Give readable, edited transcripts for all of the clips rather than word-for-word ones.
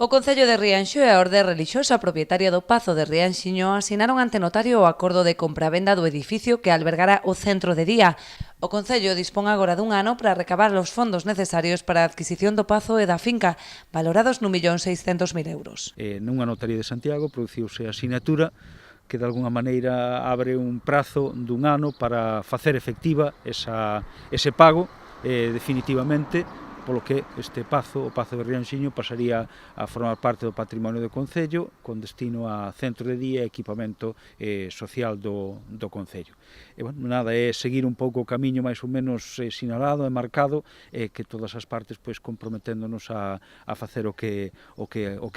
O Concello de Rianxo e a Orde Relixiosa propietaria do Pazo de Rianxiño asinaron ante notario o acordo de compravenda do edificio que albergará o centro de día. O Concello dispón agora dun ano para recabar os fondos necesarios para a adquisición do Pazo e da finca, valorados n'1.600.000 euros. Nunha notaría de Santiago produciuse a sinatura que de alguna maneira abre un prazo dun ano para facer efectiva ese pago definitivamente, polo que este Pazo, o Pazo de Rianxiño, pasaría a formar parte do patrimonio do Concello con destino a centro de día e equipamento social do Concello. E, bueno, nada, é seguir un pouco o camiño máis ou menos sinalado e marcado, que todas as partes comprometéndonos a facer o que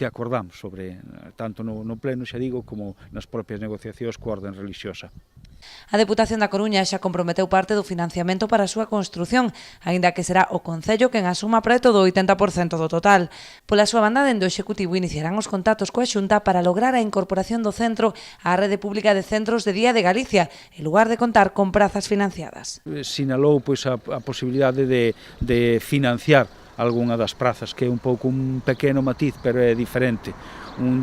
acordamos sobre, tanto no pleno, xa digo, como nas propias negociacións coa orden relixiosa. A Deputación da Coruña xa comprometeu parte do financiamento para a súa construción, aínda que será o Concello quen asuma preto do 80% do total. Pola súa banda, dende o Executivo iniciarán os contactos coa Xunta para lograr a incorporación do centro á rede pública de centros de día de Galicia, en lugar de contar con prazas financiadas. Sinalou a posibilidade de financiar algunha das prazas, que é un pouco un pequeno matiz, pero é diferente.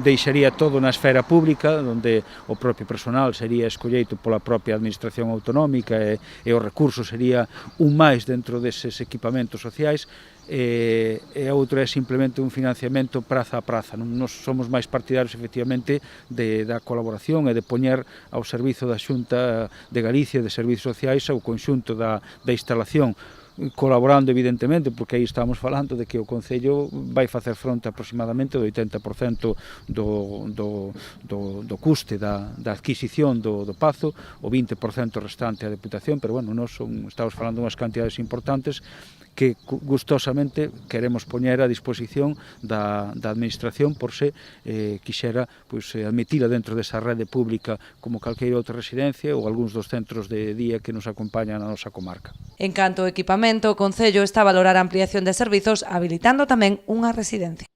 Deixaría todo na esfera pública, onde o propio personal sería escolleito pola propia administración autonómica e o recurso sería un máis dentro deses equipamentos sociais, e a outra é simplemente un financiamento praza a praza. Nos somos máis partidarios, efectivamente, da colaboración e de poñer ao servizo da Xunta de Galicia de Servizos Sociais ao conxunto da instalación, colaborando evidentemente, porque aí estamos falando de que o Concello vai facer fronte aproximadamente do 80% do custe da adquisición do Pazo, o 20% restante a Deputación, pero bueno, nós estamos falando de unhas cantidades importantes que gustosamente queremos poñer a disposición da Administración por se quixera admitila dentro desa rede pública como calqueira outra residencia ou algúns dos centros de día que nos acompañan na nosa comarca. En canto ao equipamento, o Concello está a valorar a ampliación de servizos, habilitando tamén unha residencia.